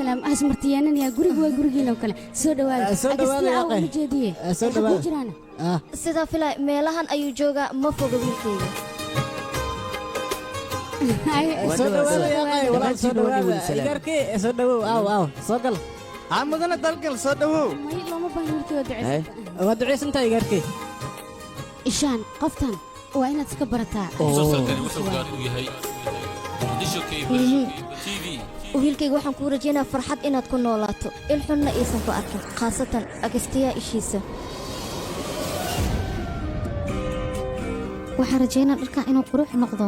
salaam asmartiyaanan yaa guriga waa gurigiina kale soo dhawaada u jeediye soo dhawaada jiraan sida filay meelahan ayuu joogaa ma foga wiilkayga soo dhawaada walaal soo dhawaada igarkii soo dhawow soo gal mudana dalgal soo dhawow may looma baahan wiilkayga waa ducaysantahay igarkii ishaan qoftan waa inaad iska barataa musalsalkani wuxuu gaar u yahay muqdisho cable tv wiilkayga waxaan kuu rajaynayaa farxad inaad ku noolaato ilxunna iisan ku arkin khaasatan agastayaa ishiisa waxaan rajaynaa dharkan inuu qurux noqdo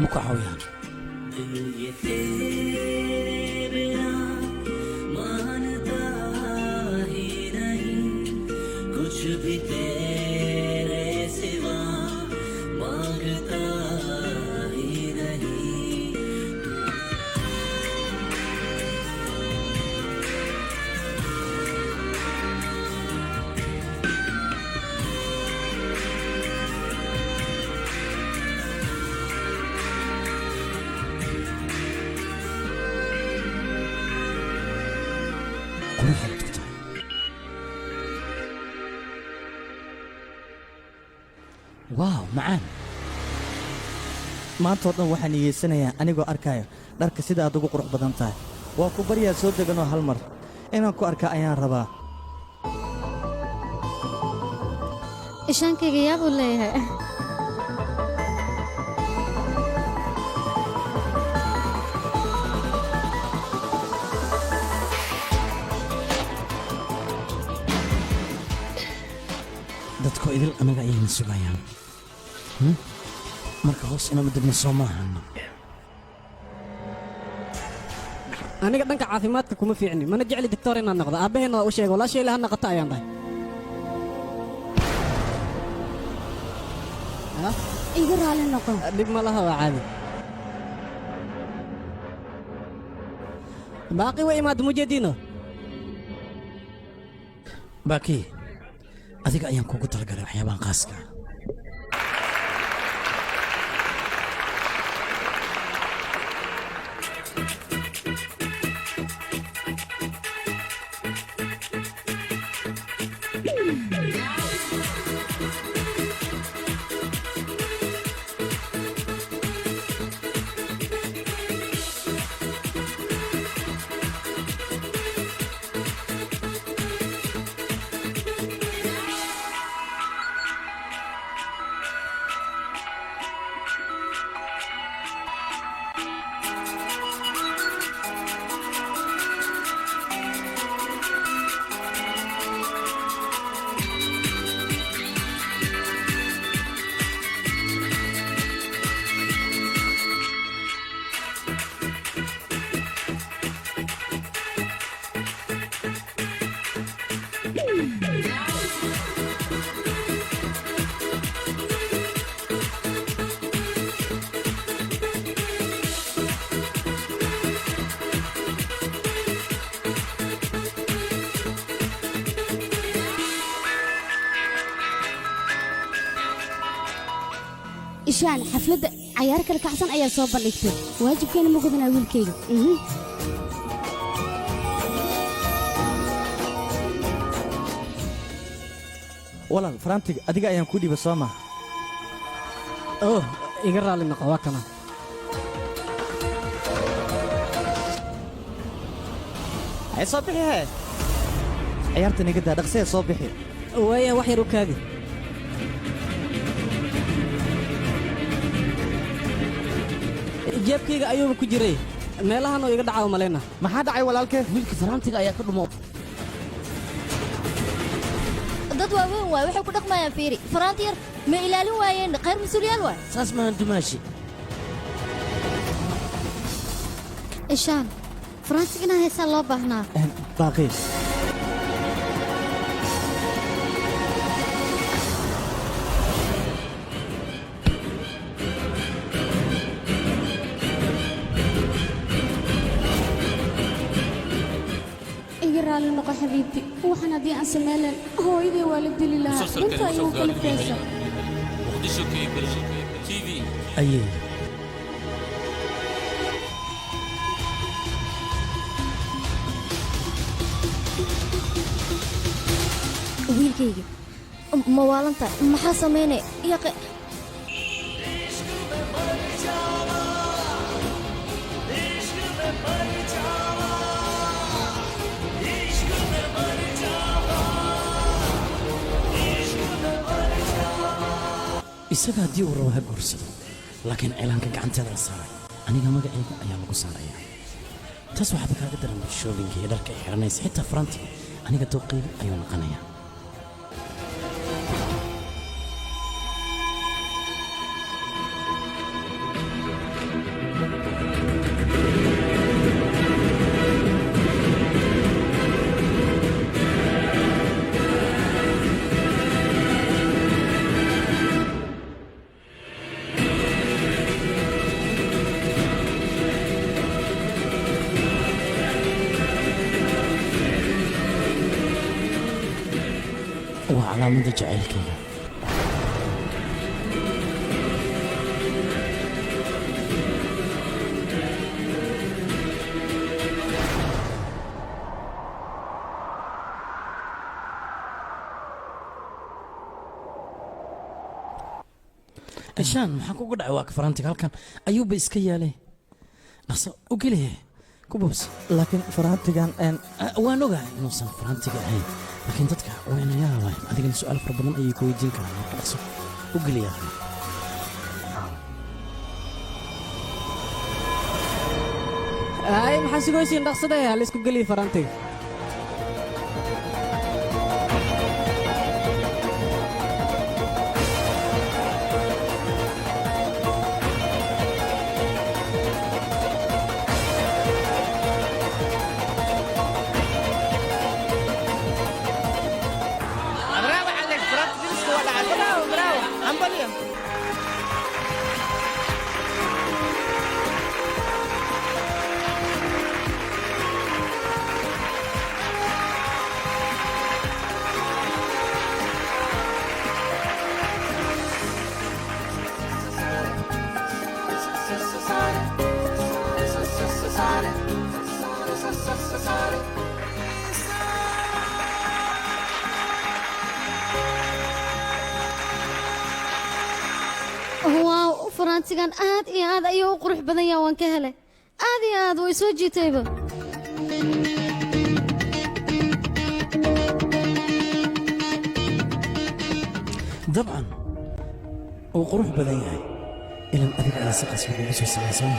ma ku caawiyaan waaw macaan maantoo dhan waxaan niyeysanayaa anigoo arkaayo dharka sida aad ugu qurux badan tahay waa ku baryaa soo deganoo hal mar inaan ku arkaa ayaan rabaa ishaankayga yaabuu leeyahay dadku idil anaga ayayna sugayaan marka hoos inama dibna soo maahan aniga dhanka caafimaadka kuma fiicni mana jecli doctor inaad noqdo aabbaheena waa u sheega walaashay ilaha naqata ayaan dhahay iga raali noqon dhib ma laha waa caadi baaqi way imaad mujeediino baaki adiga ayaan kugu talagalay waxyaabahan qaaska ishaan xafladda cayaar kala kacsan ayaa soo bandhigtay waajibkeena ma gudanaa wiilkayga walaal farantiga adiga ayaan ku dhiiba soo maha iga raali noqo waa kana hay soo bixi hee ciyaartan iga daa dhaqsee soo bixi waaya wax yar u kaadi jeebkayga ayuuba ku jiray meelahanoo iga dhacaa malayna maxaa dhacay walaalkee wiilka faraantiga ayaa ka dhumo dad waaweyn waay waxay ku dhaqmayaan fiiri faraanti yar ma ilaalin waayeen khayr mas-uuliyaal waay saas maahan dumaashi ishaan faraantig inaa haysaa loo baahnaa baaqi raali noqo xabiibti waxaan haddii aan sameelen hooyadii waa la dili lahaa مسلسل inta ayuu kala feesa مقدشو كيبل تي في ayay wiilkayga ma waalantahay maxaa samaynay yaqe isaga haddii uu rabo ha guursado laakiin cilaanka gacanteeda la saaray aniga magacayga ayaa lagu saarayaa taas waxaaba kaaga daran shoobinka iyo dharka ay xiranaysa xitaa faranti aniga dooqayga ayuu noqonayaa waa calaamada jacaylkayga ishaan maxaa kugu dhacay waa ka farantiga halkan ayuuba iska yaalay dhaqso u geliye ku boos laakiin faraantigan waan ogahay inuusan farantiga ahayn laakiin dadka wayna yaabaan adigana su'aal fara badan ayay ku weydiin karaan marka dhaqso u geliya ay maxaa sugaysiin dhaqsada ha la isku geliya farantiga برافو عليك فرانك ديسكو ولا عاد برافو برافو عمبليا waaw faransigan aad iyo aad ayuu u qurux badan yahay waan ka helay aad iyo aad way soo jiitayba dabcan uu qurux badan yahay ilan adiga ayaa si qasbi ugu soo samaysan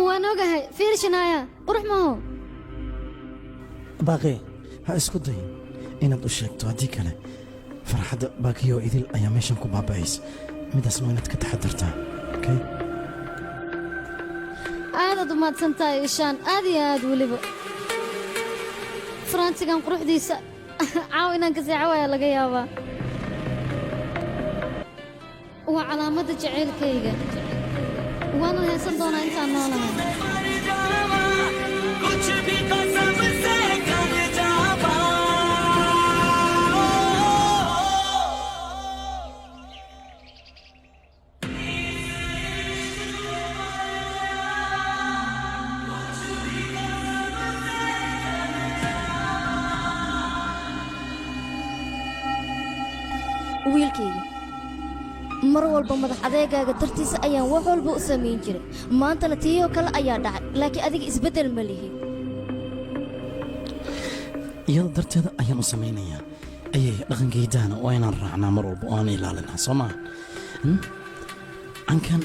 waan ogahay fiirshanaya qurux maaho baaqi ha isku dayin inaad u sheegto haddii kale farxadda baaqiyo idil ayaa meeshan ku baaba'aysa midaasna waa inaad ka taxadartaa okay aadaad u mahadsan tahay ishaan aad iyo aad weliba faransigan quruxdiisa caaw inaan ka seexo ayaa laga yaabaa waa calaamadda jacaylkayga waana heesan doonaa intaan noolahay wiilkayga mar walba madax adeegaaga dartiisa ayaan wax walba u samayn jiray maantana tiiyoo kale ayaa dhacay laakiin adiga isbeddel ma lihi iyada darteeda ayaan u samaynayaa ayay dhaqankaydaana waa inaan raacnaa mar walba oo aan ilaalinaa soo maaha cankan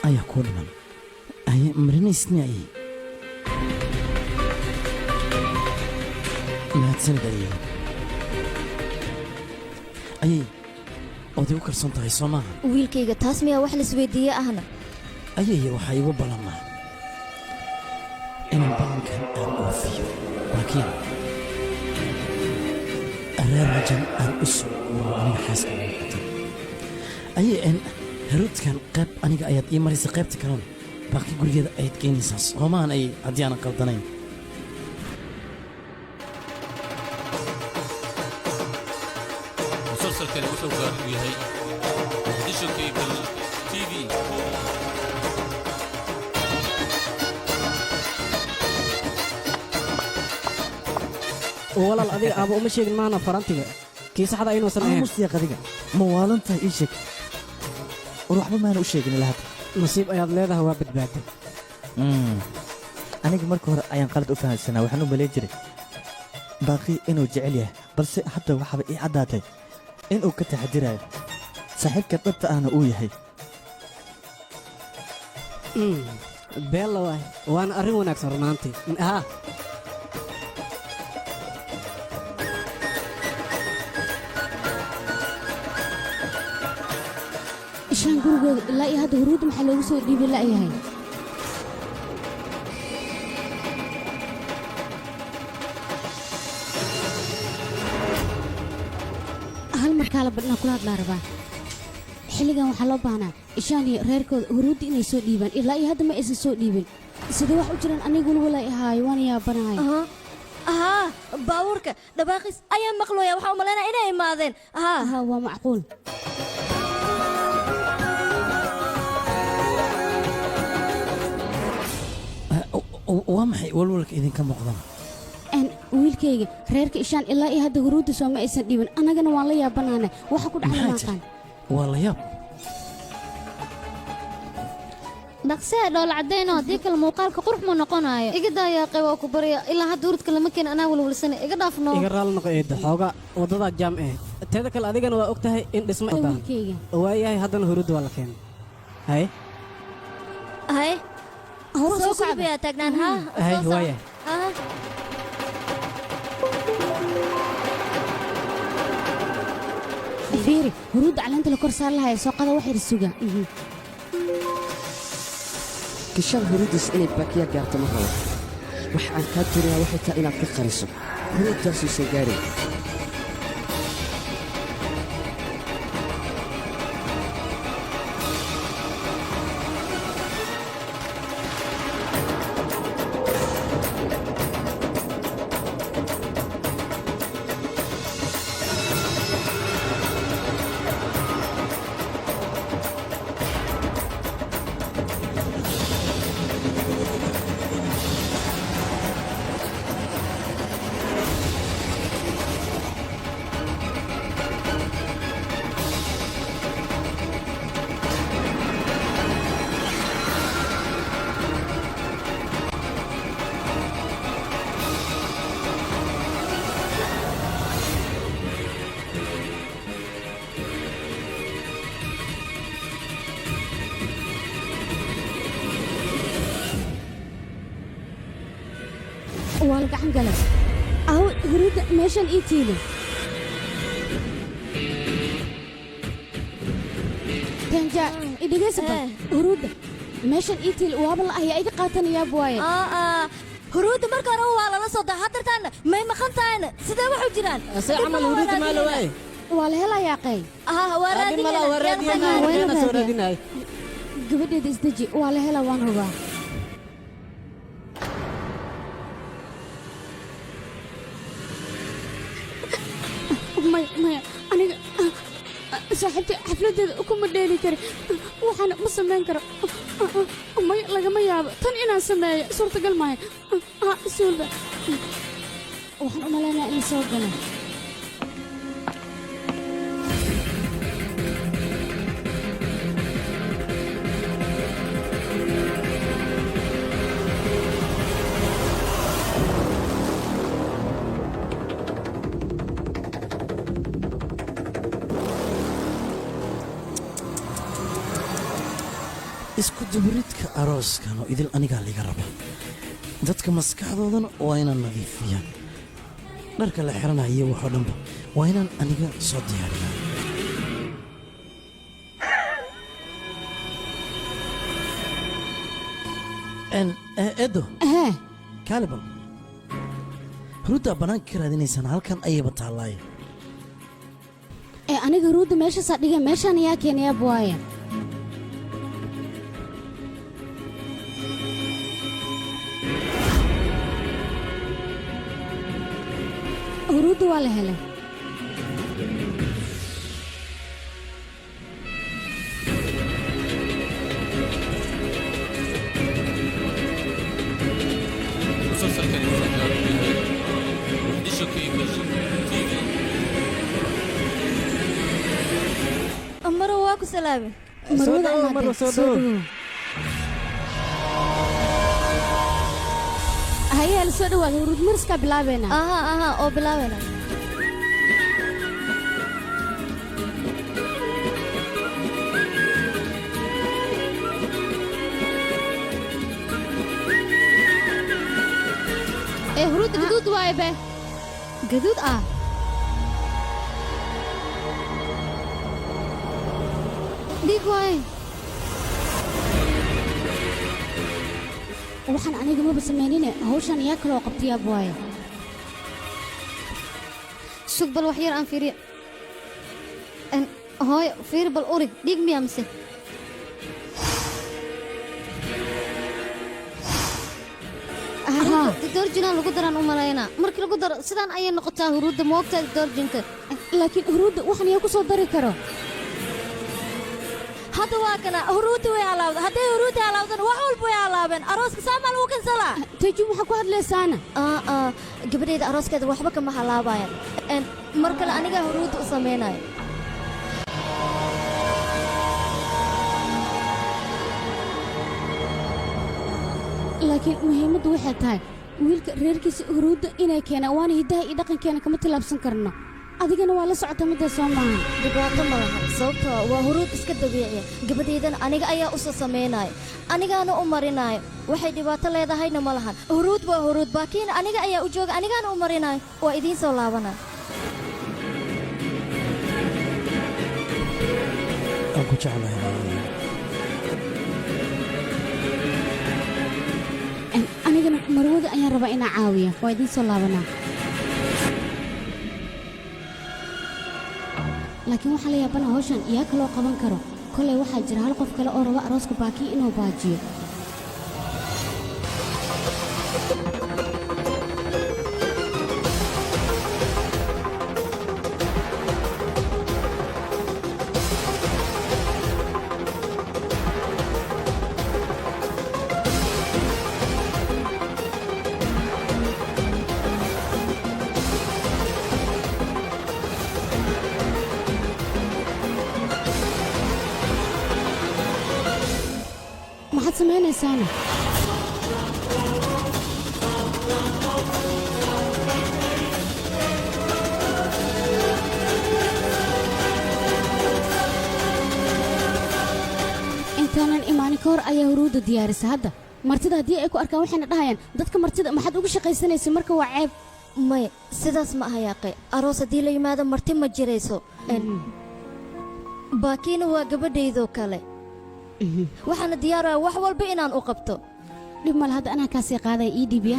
ayaa kuu dhiman aye marinaysni ayay mahadsanid ayay oday u karsan tahay soo maaha wiilkayga taas miyaa wax laisweydiiye ahna ayaya waxaa igu ballannaa inaan ballankan aan oofiyo laakiin reer rajan aan u soo uuro aniga xaaska ugu qatan ayay haruudkan qayb aniga ayaad ii maraysa qaybta kalena baaqi gurigeeda ayaad keenaysaa soomaan ay haddii aanan qaldanayn musalsalkani wuxuu gaar u yahay muqdisho cable tv walaal adiga aaba uma sheegin maana farantiga kii saxda inuusan ahayn mustiya qadiga ma waalantahay ii sheeg war waxba maana u sheegin ilaa hadda nasiib ayaad leedahay waa badbaaday aniga marka hore ayaan qalad u fahansanaa waxaan u malayn jiray baaqi inuu jecel yahay balse hadda waxaaba ii caddaatay inuu ka taxadirayo saaxiibka dhabta ahna uu yahay beella waay waana arrin wanaagsan runaantii haa ishaan gurigooda ilaa iyo hadda huruudda maxaa loogu soo dhiibi la'yahay hal markaa la badhnaa kula hadlaa rabaa xilligan waxaa loo baahnaa ishaan iyo reerkooda huruudda inay soo dhiibaan ilaa iyo hadda ma aysan soo dhiibin sidee wax u jiraan aniguna walaa ahaayo waan yaabanahay ahaa baabuurka dhabaaqis ayaa maqlooya waxaa u malaynaya inay imaadeen haa waa macquul waa maxay walwalka idinka muuqdana wiilkayga reerka ishaan ilaa iyo hadda huruudda soo ma aysan dhiibin annagana waan la yaabanaana waxa ku dhacay maaqaan waa la yaab dhaqsee dhoola cadayno haddii kale muuqaalka qurux ma noqonayo iga daayaaqay waa ku barya ilaa hadda urudka lama keen anaa walwalsana iga dhaafno iga raali noqo eedda xoogaa waddadaa jaam eh teeda kale adigana waa og tahay in dhismo wiilkayga waayahay haddana huruudda waa la keenay hay hay soo gudbaya taagnaan hay waayahay fiiri huruudda caleenta la kor saar lahaya soo qada wax yar suga kishaan huruuddiis inay baakiya gaarto ma rabo waxa aan kaa doonayaa waxay tahay inaad ka qariso huruuddaasuusan gaarin waa la gacan galay aw huruudda meeshan ii tiili tenja idhegaysa bal huruudda meeshan ii tiili waaba la ayaa iga qaatanayaab waaye huruudda marka hore waa lala soo daa hadartaanna may maqan tahayna sidee waxu jiraan see camal huruudda maa la waaye waa la helayaa qay gabadheeda isdeji waa la helaa waan hubaa maya aniga saaxiibtay xafladdeeda kuma dheeli kari waxaana ma samayn karo maya lagama yaabo tan inaan sameeyo suurtagal maayo suulba waxaan u malaynayaa in soo gala isku duburidka arooskan oo idil anigaa liga raba dadka maskaxdoodana waa inaan nadiifiyaan dharka la xiranayo waxoo dhanba waa inaan aniga soo diyaariyaa edo kaaliban huruuddaa bannaanka ka raadinaysaan halkan ayayba taallaaye aniga huruudda meeshaasaa dhigay meeshaan ayaa keenayaab waaye huruudda waa la helay. مسلسلكani wuxuu gaar u yahay muqdisho cable TV. maro waa ku salaame Marwada dhawow, amaatay. Marwo, soo Soo dhawow. dhawow. Haye la soo dhawaad huruud mariska bilaabeena. aha oo bilaabena هرود قدود وايبه قدود ديك واي waxaan aniga ma sameynine hawshan yaa kala qabtiya booya. شوف بالوحير أن فيري أن هاي فيري بالأوري ديك ميامسه دورجنا لو قدران أملاينا مركي لو قدر سدان أي نقطة هرود موقتها دورجنك laakiin huruudda waxaan yaa ku soo dari karo. hadda waa kana huruudda way alaabda hadday huruudda alaabdan wax walba way alaabeen arooska saamaa lagu kansalaa Teju waxa ku hadlaysaana. gabadheeda arooskeeda waxba kama halaabayaan mar kale aniga huruudda u samaynayo laakiin muhiimaddu waxay tahay wiilka reerkiisa huruudda inay keenaan waana hidaha iyo dhaqankeena kama tilaabsan karno. adigana waa la socota midda soo maahan. dhibaato ma laha sababtoo waa huruud iska dabiiciya gabadheedana aniga ayaa u soo samaynayo anigaana u marinayo waxay dhibaato leedahayna ma lahan huruud waa huruud baakiina aniga ayaa u jooga anigaana u marinayo waa idiin soo laabanayo aan ku jeclahay anigana marwada ayaan rabaa inaan caawiya waa idiin soo laabanaa. laakiin waxaa la yaabana hawshan iyaa kaloo qaban karo kolay waxaa jira hal qof kale oo raba arooska baakii inuu baajiyo. maxaad samaynaysaana intaanan imaanin ka hor ayaa huruudda diyaarisa hadda martida haddii ay ku arkaan waxayna dhahayaan dadka martida maxaad uga shaqaysanaysay marka waa ceeb. may sidaas ma hayaaqe aroos haddii la yimaado marti ma jirayso baakiina waa gabadhaydoo kale waxaana diyaaraya wax walba inaan u qabto dhib male hadda anaa kaasii qaadaya ii dhiibya.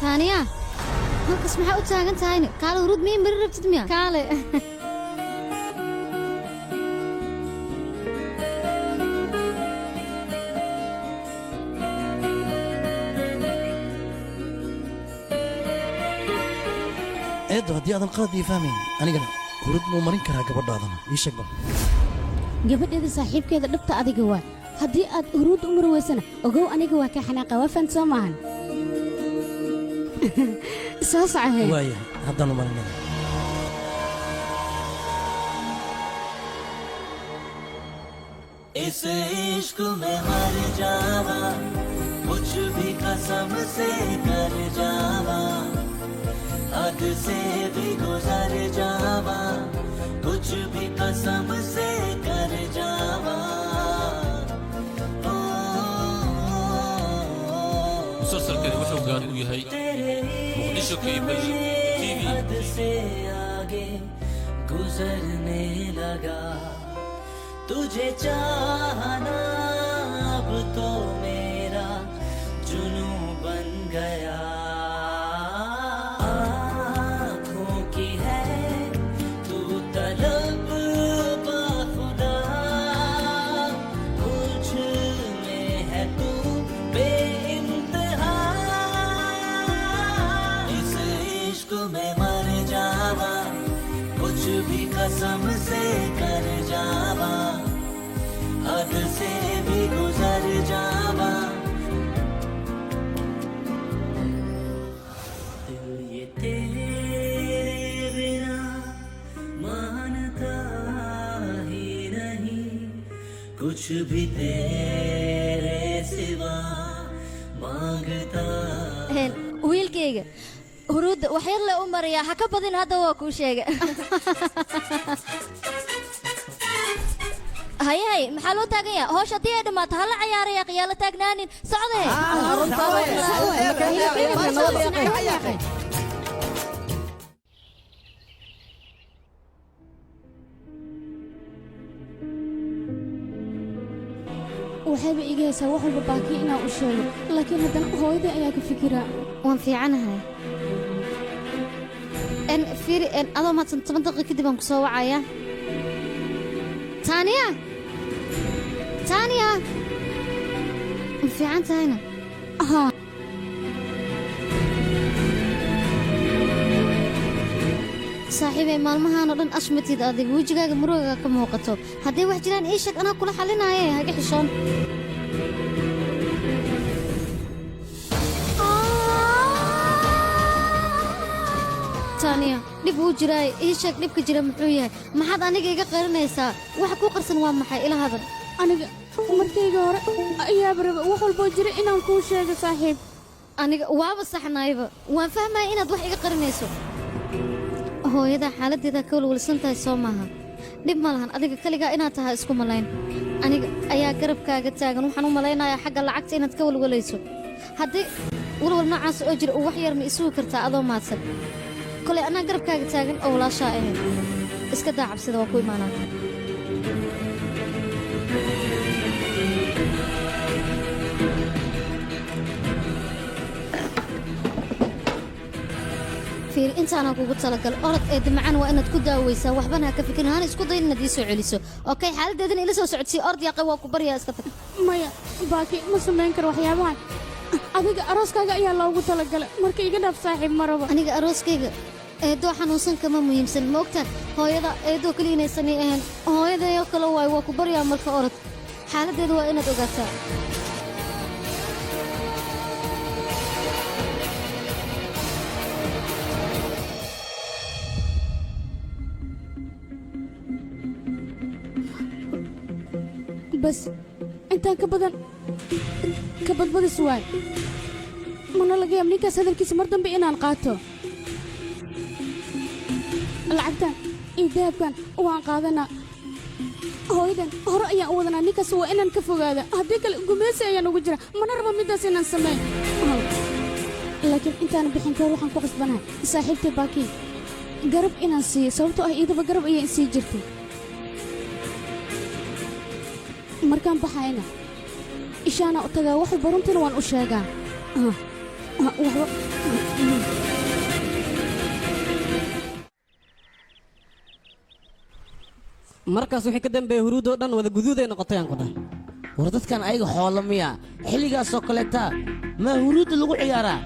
ثانية هلكس maxaa u taagan tahayna kaale hurud miyay mari rabtid miya kaale eedo haddii aadan qalad ii fahmayn anigana hurud muu marin karaa gabadhaadana ii sheeg bal gabadheeda saaxiibkeeda dhabta adiga waa haddii aad huruudda u mari weysana ogow aniga waa ka xanaaqa waa faan soo maahan. soo socohe waaya haddaan u marinaya इस इश्क में मर जावा कुछ भी कसम से कर जावा हद से भी गुजर जावा कुछ भी कसम से कर जावा مسلسل كان وحو قال وياي مقدشو كيبل تي في हद से आगे गुजरने लगा तुझे चाहना अब तो मेरा जुनू बन गया आँखों की है तू तलब बाखुदा कुछ में है तू बेइंतहा इस इश्क में मर जावा कुछ भी कसम से कर जावा हद से भी गुजर जावा दिल ये तेरे बिना मानता ही नहीं कुछ भी तेरे सिवा मांगता wiilkayga huruudda wax yar le u mariyaa ha ka badin hadda waa kuu sheega hayahay maxaa loo taagan yaha hoosh haddii ay dhammaato hala cayaaraya qiyaalo taagnaanin socdahe waxayba iga haysaa wax walba baaki inaan u sheego laakiin haddana hooyaday ayaa ka fikiraa waan fiicanahay fiiri adoo mahadsan 10 daqiiqo kadib aan ku soo wacaya taaniya ma fiican tahayna haa saaxiibay maalmahaan oo dhan ashmatid adiga wejigaaga murugaaga ka muuqato haddii wax jiraan ii sheeg anaa kula xalinaaye haga xishoon taaniya dhib wuu jiraay ii sheeg dhibka jira muxuu yahay maxaad aniga iga qarinaysaa waxa ku qarsan waa maxay ila hadal aniga markayga hore ayaaba raba wax walboo jira inaan kuu sheego saaxiib aniga waaba saxnaayba waan fahmaya inaad wax iga qarinayso hooyada xaaladdeeda ka walwalsan tahay soo maaha dhib ma lahan adiga kaligaa inaad tahay isku malayn aniga ayaa garabkaaga taagan waxaan u malaynayaa xagga lacagta inaad ka walwalayso haddii walwal noocaas oo jira uu wax yar ma isugu kartaa adoo maadsan kolay anaa garabkaaga taagan oo walaashaa ahayn iska daa cabsida waa ku imaanaa fiir intaana kugu talagal orod ee dimacaan waa inaad ku daawaysaa waxbana ha ka fikirin hana isku dayin inaad ii soo celiso okey xaaladdeedana ila soo socodsii ord yaaqay waa ku baryaa iska tag maya baaki ma samayn karo waxyaabahan adiga arooskaaga ayaa loogu talagalay marka iga dhaaf saaxiib maraba aniga arooskayga eedoo xanuunsan kama muhiimsan ma ogtaan hooyada eedoo keli inaysanay ahayn hooyadayoo kale waayo waa ku baryaa marka orod xaaladdeeda waa inaad ogaataa bas intaan ka badbadis waay mana laga yaab ninkaas hadalkiisa mar dambe inaan qaato lacagtan iyo dahabkan waan qaadanaa hooyadan hore ayaan u wadanaa ninkaas waa inaan ka fogaada haddii kale gumaysi ayaan ugu jira mana raba middaas inaan sameyn laakiin intaan bixin karo waxaan ku qasbanahay saaxiibtay baaki garab inaan siiyo sababtoo ah iidaba garab ayaan sii jirtay markaan baxayna ishaana u tagaa wax walba runtiina waan u sheegaa markaas wixii ka dambeeyay huruudoo dhan wada guduuday noqotay aan ku dhahay war dadkan ayaga xoolo miya xilligaasoo kaleeta ma huruudda lagu ciyaaraa